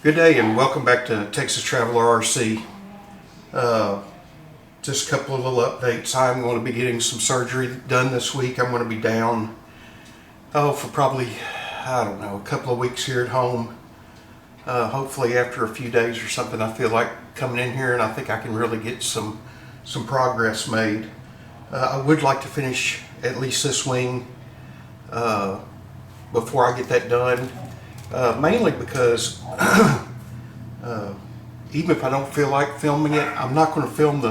Good day and welcome back to Texas Traveler RC. Just a couple of little updates. I'm going to be getting some surgery done this week. I'm going to be down for probably, I don't know, a couple of weeks here at home. Hopefully after a few days or something I feel like coming in here and I think I can really get some progress made. I would like to finish at least this wing before I get that done. Mainly because even if I don't feel like filming it, I'm not going to film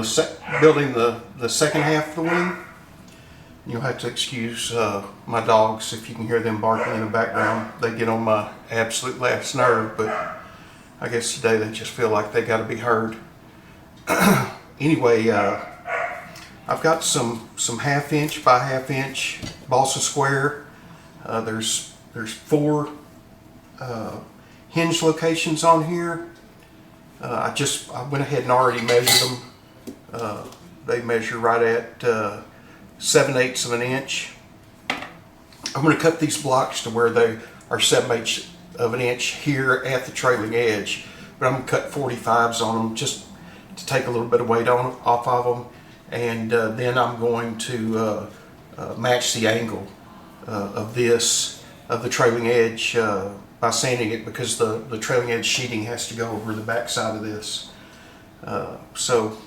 building the second half of the wing. You'll have to excuse my dogs if you can hear them barking in the background. They get on my absolute last nerve, but I guess today they just feel like they got to be heard. Anyway, I've got some 1/2 inch by 1/2 inch balsa square. There's 4 hinge locations on here. I went ahead and already measured them. They measure right at 7/8 of an inch. I'm going to cut these blocks to where they are 7/8 of an inch here at the trailing edge, but I'm going to cut 45s on them just to take a little bit of weight off of them, and then I'm going to match the angle of the trailing edge by sanding it, because the trailing edge sheeting has to go over the back side of this. So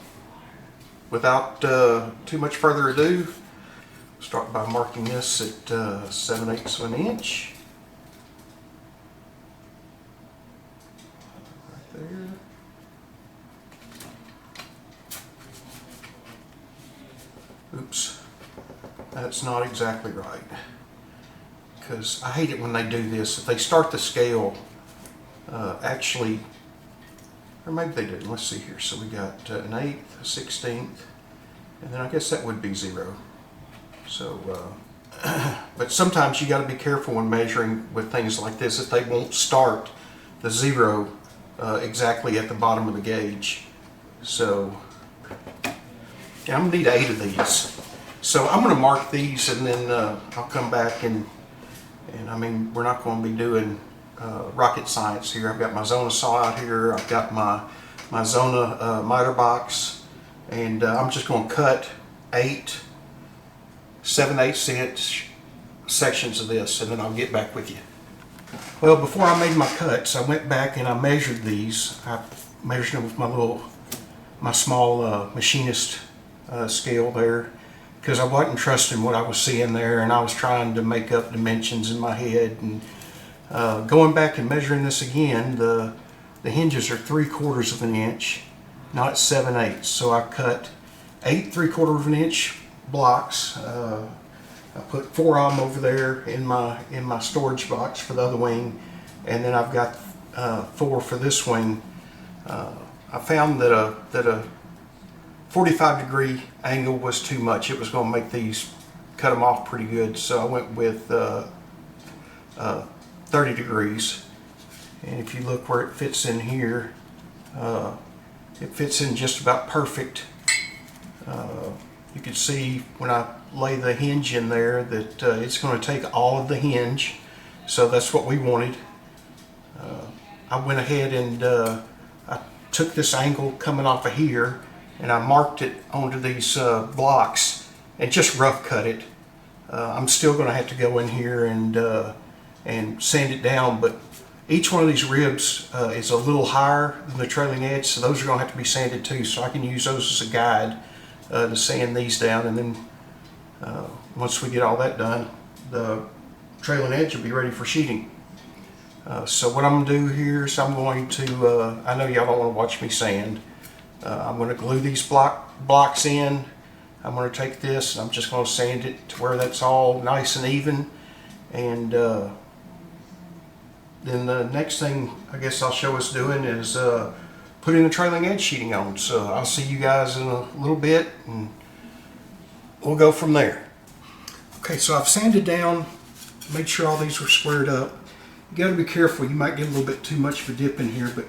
without too much further ado, start by marking this at 7/8 of an inch. Right there. Oops, that's not exactly right. Because I hate it when they do this. If they start the scale, actually, or maybe they didn't. Let's see here. So we got 1/8, 1/16, and then I guess that would be 0. So, but sometimes you got to be careful when measuring with things like this, if they won't start the 0 exactly at the bottom of the gauge. So, yeah, I'm gonna need 8 of these. So I'm gonna mark these, and then I'll come back and I mean, we're not going to be doing rocket science here. I've got my Zona saw out here. I've got my Zona miter box, and I'm just going to cut 8 7/8 inch sections of this, and then I'll get back with you. Well, before I made my cuts, I went back and I measured these. I measured them with my small machinist scale there, because I wasn't trusting what I was seeing there, and I was trying to make up dimensions in my head. And going back and measuring this again, the hinges are 3/4 of an inch, not 7/8. So I cut 8 3/4 of an inch blocks. I put 4 of them over there in my storage box for the other wing, and then I've got 4 for this wing. I found that a 45-degree angle was too much. It was going to make these cut them off pretty good, so I went with 30 degrees. And if you look where it fits in here, it fits in just about perfect. You can see when I lay the hinge in there that it's going to take all of the hinge, so that's what we wanted. I went ahead and I took this angle coming off of here, and I marked it onto these blocks and just rough cut it. I'm still going to have to go in here and sand it down, but each one of these ribs is a little higher than the trailing edge, so those are going to have to be sanded too, so I can use those as a guide to sand these down, and then once we get all that done, the trailing edge will be ready for sheeting. So what I'm going to do here is I'm going to, I know y'all don't want to watch me sand. I'm going to glue these blocks in. I'm going to take this and I'm just going to sand it to where that's all nice and even. And then the next thing I guess I'll show us doing is putting the trailing edge sheeting on. So I'll see you guys in a little bit and we'll go from there. Okay, so I've sanded down, made sure all these were squared up. You got to be careful. You might get a little bit too much of a dip in here, but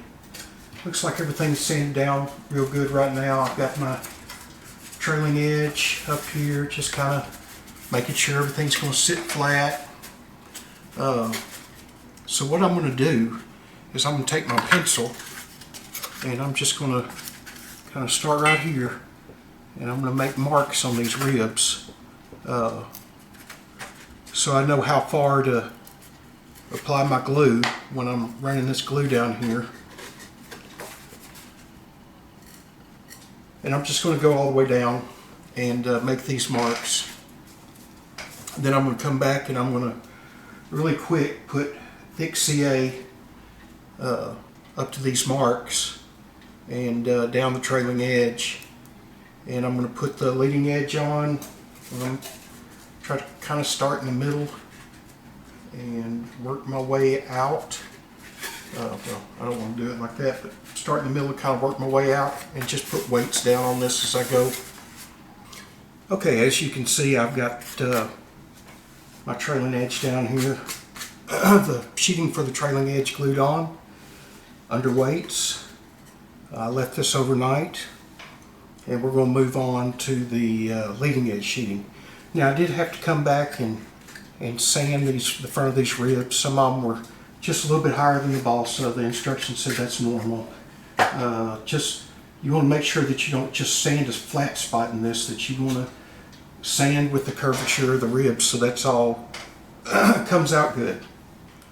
looks like everything's sanded down real good right now. I've got my trailing edge up here, just kind of making sure everything's going to sit flat. So what I'm going to do is I'm going to take my pencil and I'm just going to kind of start right here, and I'm going to make marks on these ribs so I know how far to apply my glue when I'm running this glue down here. And I'm just going to go all the way down and make these marks. Then I'm going to come back and I'm going to really quick put thick CA up to these marks and down the trailing edge. And I'm going to put the leading edge on. And I'm try to kind of start in the middle and work my way out. Well, I don't want to do it like that, but start in the middle and kind of work my way out and just put weights down on this as I go. Okay, as you can see, I've got my trailing edge down here. The sheeting for the trailing edge glued on under weights. I left this overnight, and we're going to move on to the leading edge sheeting. Now, I did have to come back and sand the front of these ribs. Some of them were just a little bit higher than the balsa. The instructions said that's normal. You want to make sure that you don't just sand a flat spot in this, that you want to sand with the curvature of the ribs so that's all comes out good.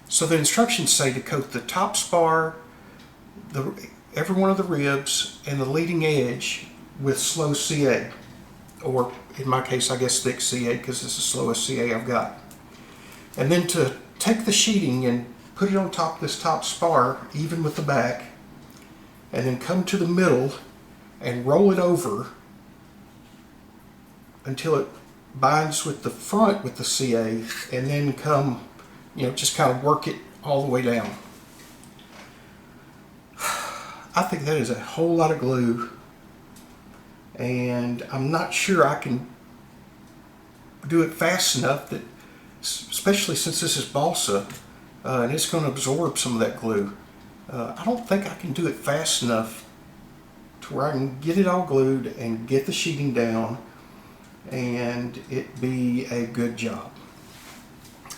So the instructions say to coat the top spar, every one of the ribs, and the leading edge with slow CA, or in my case I guess thick CA because it's the slowest CA I've got. And then to take the sheeting and put it on top of this top spar, even with the back, and then come to the middle and roll it over until it binds with the front with the CA, and then come, just kind of work it all the way down. I think that is a whole lot of glue, and I'm not sure I can do it fast enough, that, especially since this is balsa, and it's going to absorb some of that glue. I don't think I can do it fast enough to where I can get it all glued and get the sheeting down and it be a good job.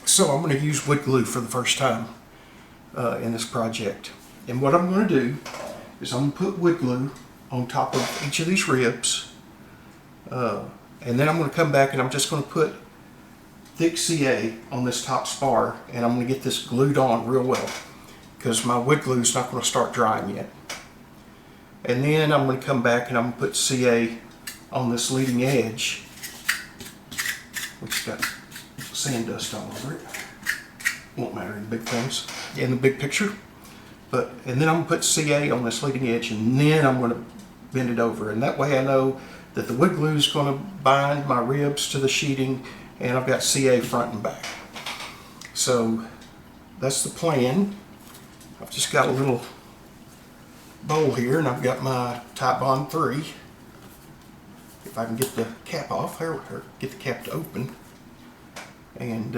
So I'm going to use wood glue for the first time in this project. And what I'm going to do is I'm going to put wood glue on top of each of these ribs, and then I'm going to come back and I'm just going to put thick CA on this top spar, and I'm going to get this glued on real well because my wood glue is not going to start drying yet. And then I'm going to come back and I'm going to put CA on this leading edge, which has got sand dust all over it. Won't matter in the big things, in the big picture. And then I'm going to put CA on this leading edge, and then I'm going to bend it over. And that way I know that the wood glue is going to bind my ribs to the sheeting, and I've got CA front and back. So that's the plan. I've just got a little bowl here, and I've got my Type Bond 3. If I can get the cap off, or get the cap to open. And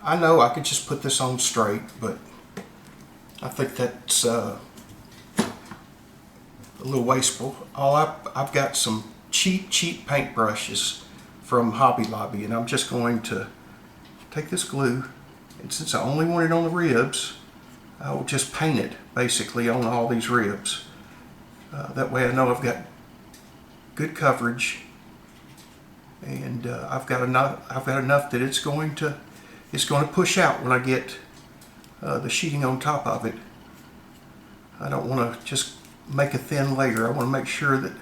I know I could just put this on straight, but I think that's a little wasteful. I've got some cheap paint brushes from Hobby Lobby, and I'm just going to take this glue, and since I only want it on the ribs, I will just paint it basically on all these ribs. That way I know I've got good coverage, and I've got enough that it's going to push out when I get the sheeting on top of it. I don't want to just make a thin layer. I want to make sure that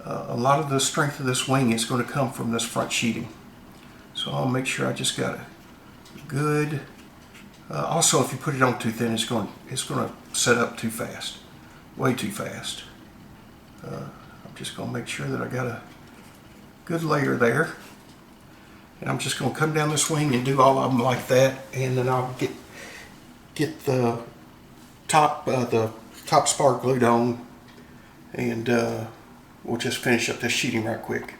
a lot of the strength of this wing is going to come from this front sheeting. So I'll make sure I just got a good. Also, if you put it on too thin, it's going to set up too fast, way too fast. I'm just going to make sure that I got a good layer there, and I'm just going to come down this wing and do all of them like that, and then I'll get the top spar glued on, and we'll just finish up this sheeting right quick.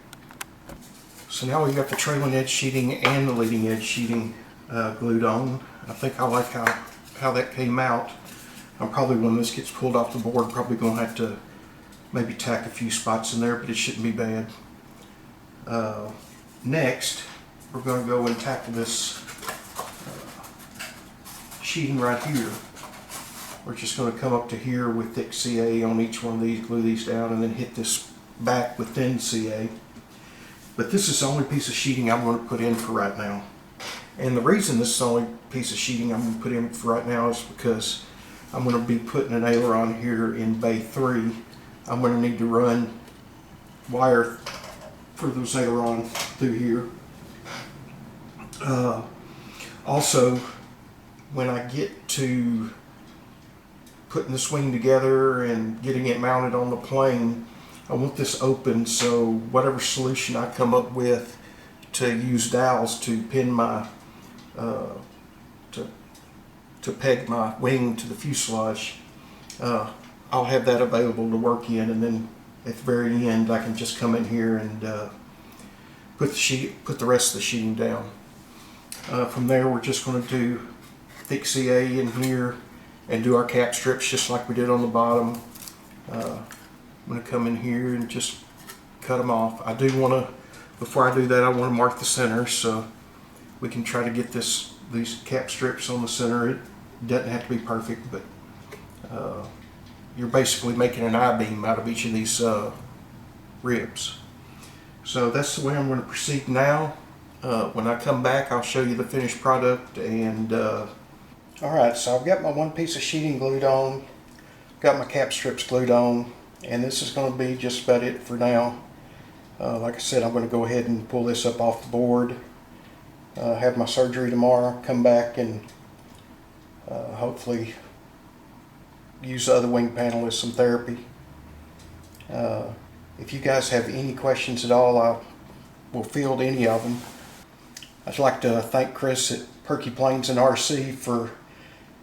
So now we've got the trailing edge sheeting and the leading edge sheeting glued on. I think I like how that came out. I'm probably, when this gets pulled off the board, probably going to have to maybe tack a few spots in there, but it shouldn't be bad. Next, we're going to go and tackle this sheeting right here. We're just going to come up to here with thick CA on each one of these, glue these down, and then hit this back with thin CA. But this is the only piece of sheeting I'm going to put in for right now. And the reason this is the only piece of sheeting I'm going to put in for right now is because I'm going to be putting an aileron here in bay 3. I'm going to need to run wire for those ailerons through here. Also, when I get to putting the swing together and getting it mounted on the plane, I want this open, so whatever solution I come up with to use dowels to pin my to peg my wing to the fuselage, I'll have that available to work in, and then at the very end I can just come in here and put the rest of the sheeting down. From there, we're just going to do thick CA in here and do our cap strips just like we did on the bottom. I'm going to come in here and just cut them off. I do want to, before I do that, I want to mark the center so we can try to get these cap strips on the center. It doesn't have to be perfect, but you're basically making an I-beam out of each of these ribs. So that's the way I'm going to proceed now. When I come back, I'll show you the finished product. And alright, so I've got my one piece of sheeting glued on, got my cap strips glued on, and this is going to be just about it for now. Like I said, I'm going to go ahead and pull this up off the board, have my surgery tomorrow, come back and hopefully use the other wing panel as some therapy. If you guys have any questions at all, I will field any of them. I'd like to thank Chris at Perky Planes and RC for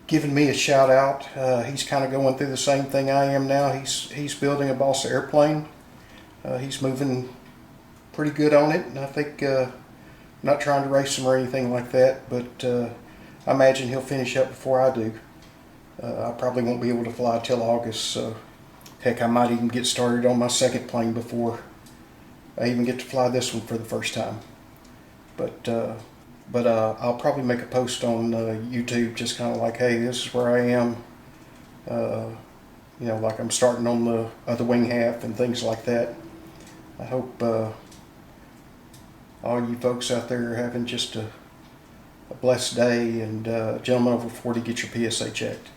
giving me a shout out. He's kind of going through the same thing I am now. He's building a Boss airplane. He's moving pretty good on it, and I think I'm not trying to race him or anything like that, but I imagine he'll finish up before I do. I probably won't be able to fly till August, so heck, I might even get started on my second plane before I even get to fly this one for the first time. But I'll probably make a post on YouTube, just kind of like, hey, this is where I am. You know, like I'm starting on the other wing half and things like that. I hope all you folks out there are having just a blessed day, and gentlemen over 40, get your PSA checked.